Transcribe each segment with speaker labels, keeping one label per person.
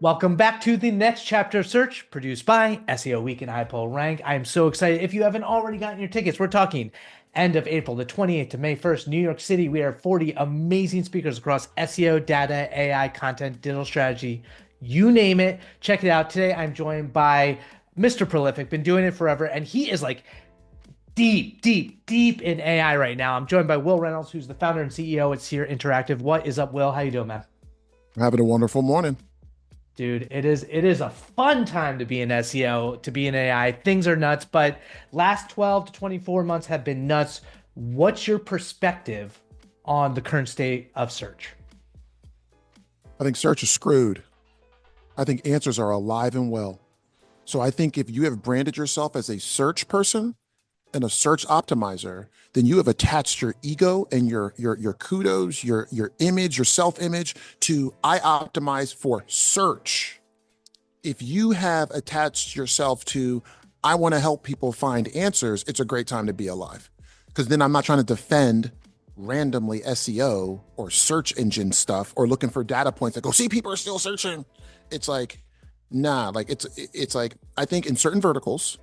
Speaker 1: Welcome back to the next chapter of search produced by SEO Week and iPullRank. I am so excited. If you haven't already gotten your tickets, we're talking end of April, the 28th to May 1st, New York City. We have 40 amazing speakers across SEO, data, AI, content, digital strategy, you name it. Check it out. Today, I'm joined by Mr. Prolific, been doing it forever, and he is like deep in AI right now. I'm joined by Wil Reynolds, who's the founder and CEO at Seer Interactive. What is up, Will? How you doing, man?
Speaker 2: Having a wonderful morning.
Speaker 1: Dude, it is a fun time to be in SEO, to be in AI. Things are nuts, but last 12 to 24 months have been nuts. What's your perspective on the current state of search?
Speaker 2: I think search is screwed. I think answers are alive and well. So I think if you have branded yourself as a search person and a search optimizer, then you have attached your ego and your kudos, your image, your self-image to I optimize for search. If you have attached yourself to I want to help people find answers, it's a great time to be alive. Because then I'm not trying to defend randomly SEO or search engine stuff or looking for data points that go, see, people are still searching. It's like, nah, like it's like, I think in certain verticals,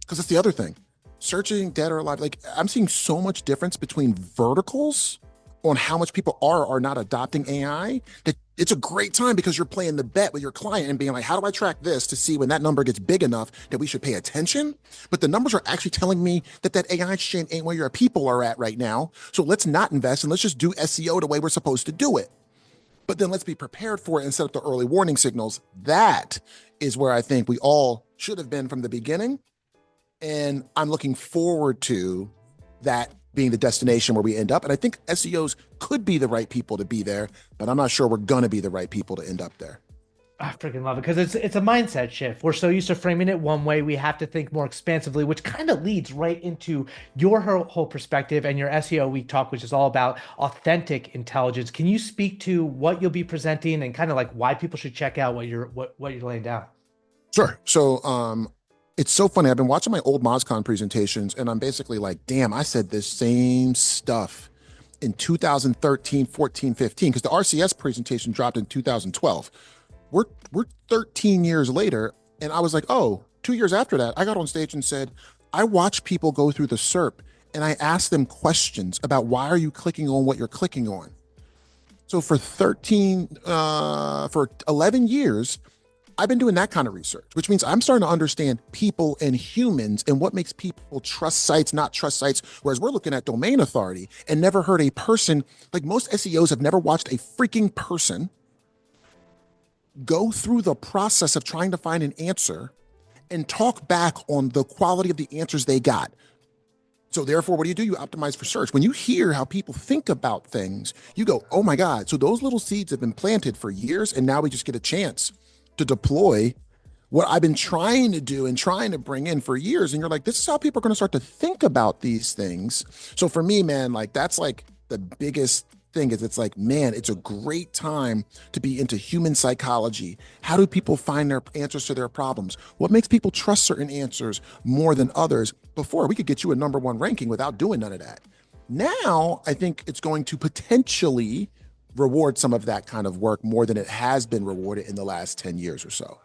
Speaker 2: because that's the other thing, searching dead or alive, like I'm seeing so much difference between verticals on how much people are or not adopting AI that it's a great time because you're playing the bet with your client and being like, how do I track this to see when that number gets big enough that we should pay attention? But the numbers are actually telling me that that AI chain ain't where your people are at right now. So let's not invest and let's just do SEO the way we're supposed to do it. But then let's be prepared for it and set up the early warning signals. That is where I think we all should have been from the beginning. And I'm looking forward to that being the destination where we end up. And I think SEOs could be the right people to be there, but I'm not sure we're going to be the right people to end up there.
Speaker 1: I freaking love it because it's a mindset shift. We're so used to framing it one way, we have to think more expansively, which kind of leads right into your whole perspective and your SEO Week talk, which is all about authentic intelligence. Can you speak to what you'll be presenting and kind of like why people should check out what you're laying down?
Speaker 2: Sure. So it's so funny. I've been watching my old MozCon presentations and I'm basically like, damn, I said this same stuff in 2013, 14, 15, because the RCS presentation dropped in 2012. We're 13 years later. And I was like, oh, 2 years after that, I got on stage and said, I watch people go through the SERP and I ask them questions about why are you clicking on what you're clicking on? So for 11 years, I've been doing that kind of research, which means I'm starting to understand people and humans and what makes people trust sites, not trust sites. Whereas we're looking at domain authority and never heard a person, like most SEOs have never watched a freaking person go through the process of trying to find an answer and talk back on the quality of the answers they got. So therefore, what do? You optimize for search. When you hear how people think about things, you go, oh my God. So those little seeds have been planted for years and now we just get a chance to deploy what I've been trying to do and trying to bring in for years. And you're like, this is how people are going to start to think about these things. So for me, man, like that's like the biggest thing is it's like, man, it's a great time to be into human psychology. How do people find their answers to their problems? What makes people trust certain answers more than others? Before we could get you a #1 ranking without doing none of that. Now, I think it's going to potentially reward some of that kind of work more than it has been rewarded in the last 10 years or so.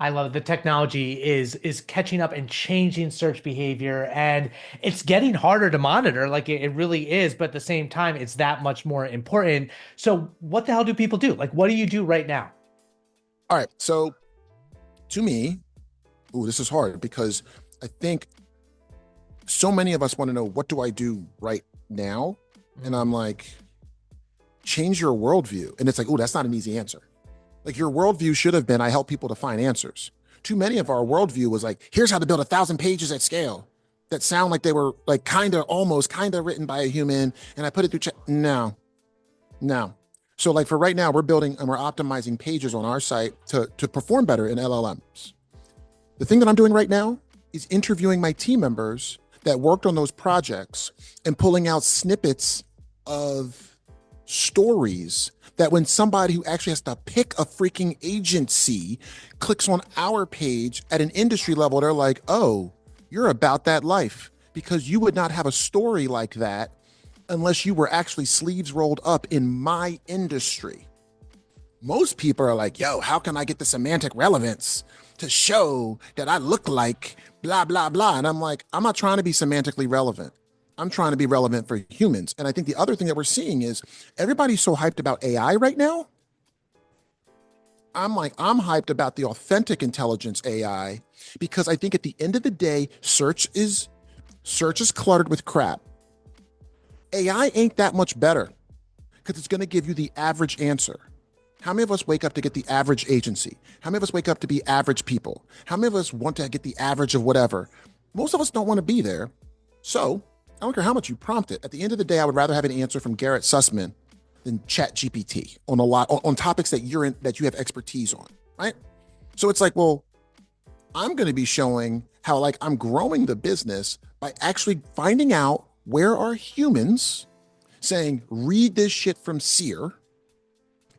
Speaker 1: I love it. The technology is catching up and changing search behavior, and it's getting harder to monitor. Like it really is, but at the same time, it's that much more important. So, what the hell do people do? Like, what do you do right now?
Speaker 2: All right. So, to me, this is hard because I think so many of us want to know, what do I do right now? And I'm like, change your worldview. And it's like, that's not an easy answer. Like your worldview should have been, I help people to find answers. Too many of our worldview was like, here's how to build 1,000 pages at scale that sound like they were like almost written by a human. And I put it through No. So like for right now, we're building and we're optimizing pages on our site to perform better in LLMs. The thing that I'm doing right now is interviewing my team members that worked on those projects and pulling out snippets of stories that when somebody who actually has to pick a freaking agency clicks on our page at an industry level, they're like, oh, you're about that life, because you would not have a story like that unless you were actually sleeves rolled up in my industry. Most people are like, yo, how can I get the semantic relevance to show that I look like blah, blah, blah? And I'm like, I'm not trying to be semantically relevant. I'm trying to be relevant for humans. And I think the other thing that we're seeing is everybody's so hyped about AI right now. I'm like, I'm hyped about the authentic intelligence AI because I think at the end of the day, search is cluttered with crap. AI ain't that much better because it's going to give you the average answer. How many of us wake up to get the average agency? How many of us wake up to be average people? How many of us want to get the average of whatever? Most of us don't want to be there. So I don't care how much you prompt it. At the end of the day, I would rather have an answer from Garrett Sussman than Chat GPT on on topics that that you have expertise on, right? So it's like, well, I'm going to be showing how like I'm growing the business by actually finding out where are humans saying, read this shit from Seer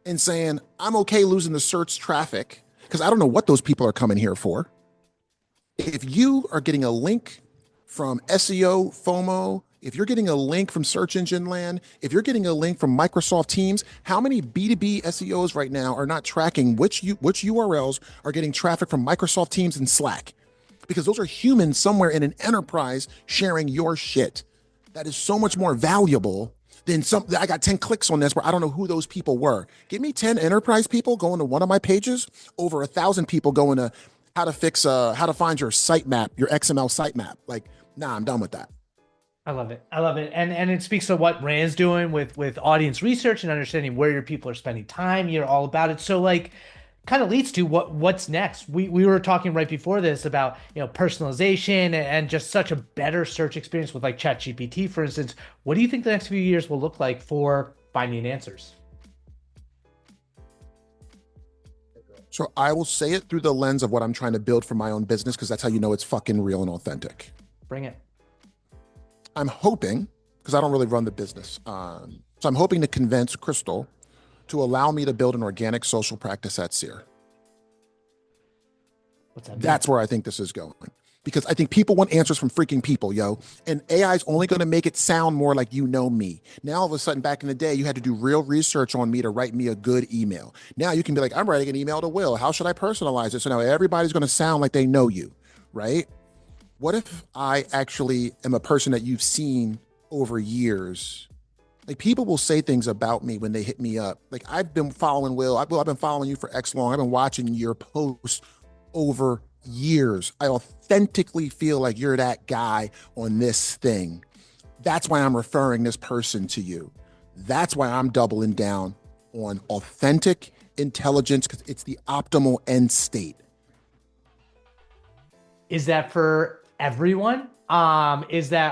Speaker 2: and saying, I'm okay losing the search traffic because I don't know what those people are coming here for. If you are getting a link from SEO, FOMO, if you're getting a link from search engine land, if you're getting a link from Microsoft Teams, how many B2B SEOs right now are not tracking which URLs are getting traffic from Microsoft Teams and Slack? Because those are humans somewhere in an enterprise sharing your shit. That is so much more valuable than I got 10 clicks on this where I don't know who those people were. Give me 10 enterprise people going to one of my pages over 1,000 people going to how to find your sitemap, your XML sitemap. Like, nah, I'm done with that.
Speaker 1: I love it. I love it. And it speaks to what Rand's doing with audience research and understanding where your people are spending time. You're all about it. So like kind of leads to what's next. We were talking right before this about, personalization and just such a better search experience with like ChatGPT, for instance. What do you think the next few years will look like for finding answers?
Speaker 2: So I will say it through the lens of what I'm trying to build for my own business, because that's how you know it's fucking real and authentic.
Speaker 1: Bring it.
Speaker 2: I'm hoping, because I don't really run the business, so I'm hoping to convince Crystal to allow me to build an organic social practice at Seer.
Speaker 1: What's that mean?
Speaker 2: That's where I think this is going. Because I think people want answers from freaking people, yo. And AI is only going to make it sound more like you know me. Now, all of a sudden, back in the day, you had to do real research on me to write me a good email. Now you can be like, I'm writing an email to Will. How should I personalize it? So now everybody's going to sound like they know you, right? What if I actually am a person that you've seen over years? Like, people will say things about me when they hit me up. Like, I've been following Will. I've been following you for X long. I've been watching your posts over years. I authentically feel like you're that guy on this thing. That's why I'm referring this person to you. That's why I'm doubling down on authentic intelligence, because it's the optimal end state.
Speaker 1: Is that for everyone? Are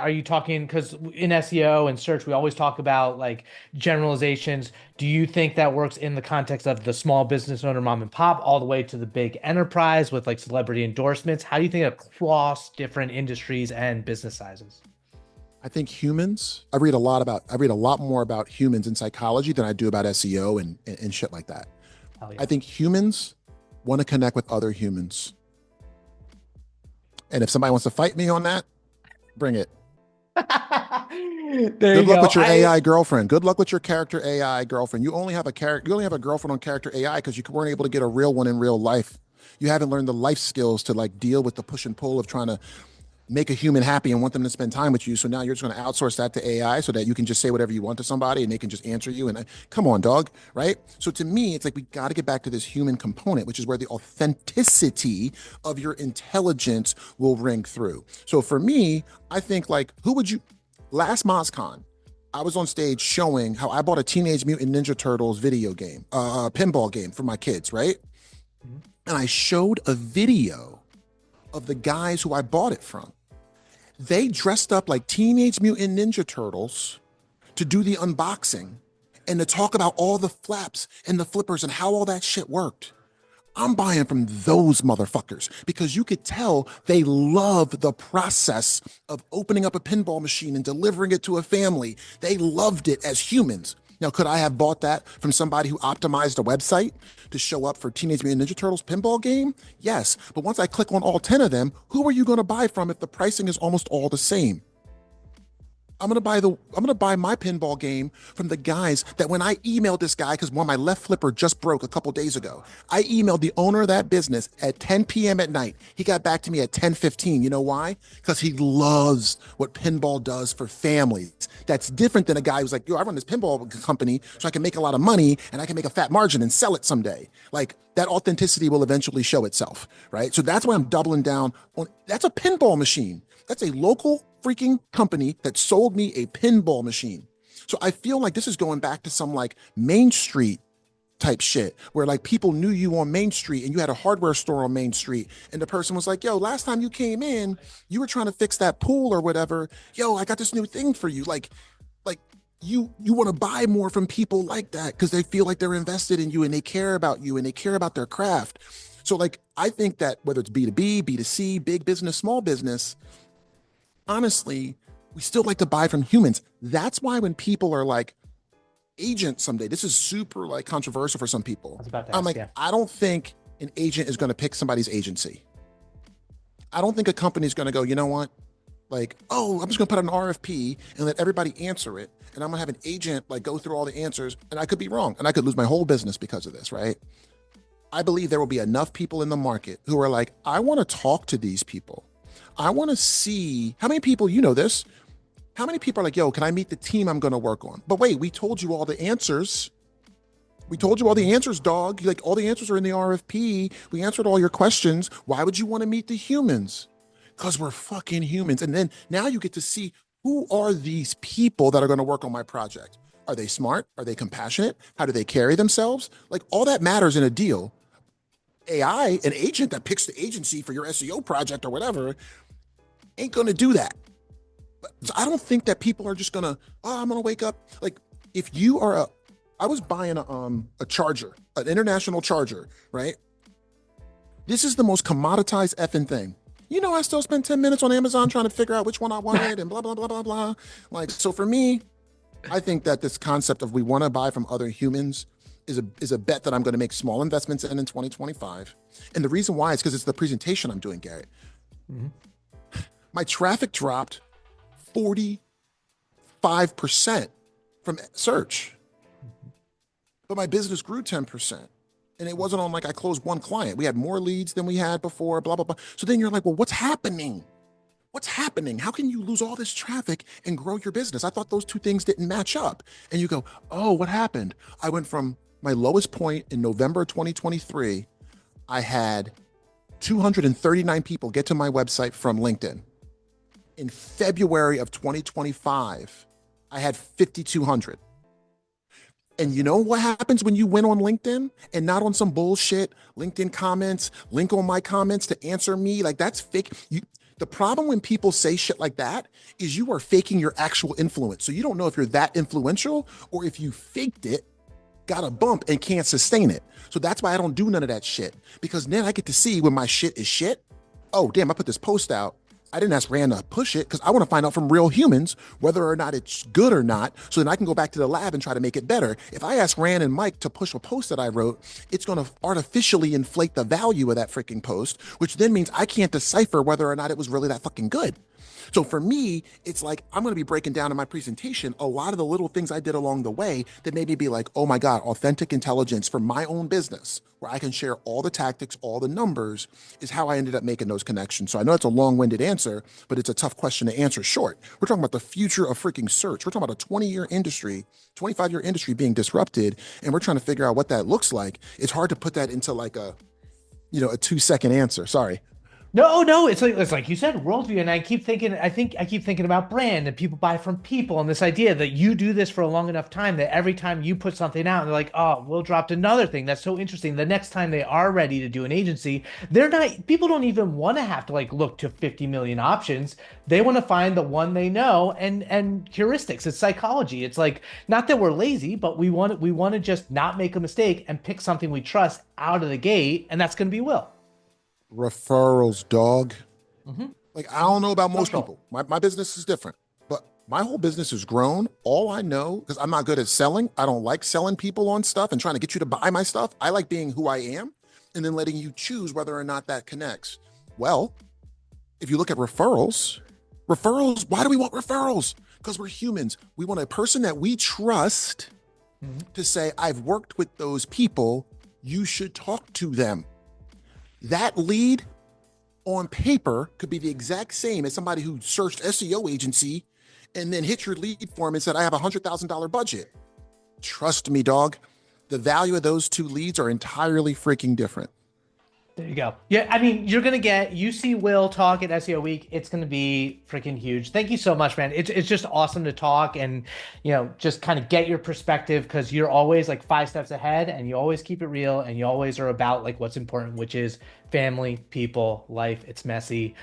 Speaker 1: you talking, because in SEO and search, we always talk about like generalizations. Do you think that works in the context of the small business owner, mom and pop, all the way to the big enterprise with like celebrity endorsements? How do you think across different industries and business sizes?
Speaker 2: I think I read a lot more about humans in psychology than I do about SEO and shit like that.
Speaker 1: Hell yeah.
Speaker 2: I think humans want to connect with other humans. And if somebody wants to fight me on that, bring it. Good luck with your AI girlfriend. Good luck with your character AI girlfriend. You only have a girlfriend on character AI because you weren't able to get a real one in real life. You haven't learned the life skills to like deal with the push and pull of trying to make a human happy and want them to spend time with you. So now you're just going to outsource that to AI so that you can just say whatever you want to somebody and they can just answer you. And come on, dog, right? So to me, it's like we got to get back to this human component, which is where the authenticity of your intelligence will ring through. So for me, I think like, last MozCon, I was on stage showing how I bought a Teenage Mutant Ninja Turtles video game, pinball game for my kids, right? Mm-hmm. And I showed a video of the guys who I bought it from. They dressed up like Teenage Mutant Ninja Turtles to do the unboxing and to talk about all the flaps and the flippers and how all that shit worked. I'm buying from those motherfuckers because you could tell they love the process of opening up a pinball machine and delivering it to a family. They loved it as humans. Now, could I have bought that from somebody who optimized a website to show up for Teenage Mutant Ninja Turtles pinball game? Yes. But once I click on all 10 of them, who are you going to buy from if the pricing is almost all the same? I'm gonna buy my pinball game from the guys that when I emailed this guy, because my left flipper just broke a couple days ago. I emailed the owner of that business at 10 p.m. at night. He got back to me at 10:15. You know why? Because he loves what pinball does for families. That's different than a guy who's like, yo, I run this pinball company so I can make a lot of money and I can make a fat margin and sell it someday. Like that authenticity will eventually show itself, right? So that's why I'm doubling down on that's a pinball machine. That's a local freaking company that sold me a pinball machine. So I feel like this is going back to some like Main Street type shit where like people knew you on Main Street and you had a hardware store on Main Street and the person was like, yo, last time you came in, you were trying to fix that pool or whatever. Yo, I got this new thing for you. Like you want to buy more from people like that because they feel like they're invested in you and they care about you and they care about their craft. So like I think that whether it's B2B, B2C, big business, small business, honestly, we still like to buy from humans. That's why when people are like, agent someday, this is super like controversial for some people.
Speaker 1: I was about to
Speaker 2: I'm
Speaker 1: ask,
Speaker 2: like,
Speaker 1: yeah.
Speaker 2: I don't think an agent is going to pick somebody's agency. I don't think a company is going to go, you know what? Like, oh, I'm just going to put out an RFP and let everybody answer it. And I'm going to have an agent like go through all the answers. And I could be wrong. And I could lose my whole business because of this, right? I believe there will be enough people in the market who are like, I want to talk to these people. I want to see how many people, you know this, how many people are like, yo, can I meet the team I'm going to work on? But wait, we told you all the answers. We told you all the answers, dog. Like all the answers are in the RFP. We answered all your questions. Why would you want to meet the humans? Because we're fucking humans. And then now you get to see who are these people that are going to work on my project? Are they smart? Are they compassionate? How do they carry themselves? Like all that matters in a deal. AI, an agent that picks the agency for your SEO project or whatever, ain't going to do that. So I don't think that people are just gonna, oh, I'm gonna wake up. Like if you are I was buying a charger, an international charger, right? This is the most commoditized effing thing. You know, I still spend 10 minutes on Amazon trying to figure out which one I wanted and blah, blah, blah, blah, blah. Like, so for me, I think that this concept of we want to buy from other humans is a bet that I'm going to make small investments in 2025. And the reason why is because it's the presentation I'm doing, Garrett. Mm-hmm. My traffic dropped 45% from search, but my business grew 10%. And it wasn't on like I closed one client. We had more leads than we had before, blah, blah, blah. So then you're like, well, what's happening? What's happening? How can you lose all this traffic and grow your business? I thought those two things didn't match up. And you go, oh, what happened? I went from my lowest point in November 2023. I had 239 people get to my website from LinkedIn. In February of 2025, I had 5,200. And you know what happens when you win on LinkedIn and not on some bullshit LinkedIn comments, link on my comments to answer me? Like that's fake. The problem when people say shit like that is you are faking your actual influence. So you don't know if you're that influential or if you faked it, got a bump and can't sustain it. So that's why I don't do none of that shit, because then I get to see when my shit is shit. Oh, damn, I put this post out. I didn't ask Rand to push it because I want to find out from real humans whether or not it's good or not. So then I can go back to the lab and try to make it better. If I ask Rand and Mike to push a post that I wrote, it's going to artificially inflate the value of that freaking post, which then means I can't decipher whether or not it was really that fucking good. So for me, it's like I'm going to be breaking down in my presentation a lot of the little things I did along the way that made me be like, oh my God, authentic intelligence for my own business, where I can share all the tactics, all the numbers, is how I ended up making those connections. So I know it's a long-winded answer, but it's a tough question to answer short. We're talking about the future of freaking search. We're talking about a 20-year industry, 25-year industry being disrupted, and we're trying to figure out what that looks like. It's hard to put that into like a 2-second answer. Sorry.
Speaker 1: No, it's like you said, worldview. And I keep thinking about brand and people buy from people, and this idea that you do this for a long enough time that every time you put something out, they're like, oh, Will dropped another thing. That's so interesting. The next time they are ready to do an agency, people don't even want to have to like look to 50 million options. They want to find the one they know, and heuristics. It's psychology. It's like, not that we're lazy, but we want to just not make a mistake and pick something we trust out of the gate. And that's going to be Will.
Speaker 2: Referrals, dog. Mm-hmm. Like, I don't know about most people. My business is different, but my whole business has grown. All I know, because I'm not good at selling. I don't like selling people on stuff and trying to get you to buy my stuff. I like being who I am and then letting you choose whether or not that connects. Well, if you look at referrals, why do we want referrals? because we're humans. We want a person that we trust to say, I've worked with those people. You should talk to them. That lead on paper could be the exact same as somebody who searched SEO agency and then hit your lead form and said, I have a $100,000 budget. Trust me, dog. The value of those two leads are entirely freaking different.
Speaker 1: There you go. Yeah, I mean, you're gonna get, you see Will talk at SEO Week, it's gonna be freaking huge. Thank you so much, man. It's just awesome to talk and, you know, just kind of get your perspective, because you're always like 5 steps ahead and you always keep it real and you always are about like what's important, which is family, people, life. It's messy.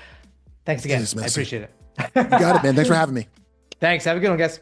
Speaker 1: Thanks again. I appreciate it.
Speaker 2: You got it, man. Thanks for having me.
Speaker 1: Thanks. Have a good one, guys.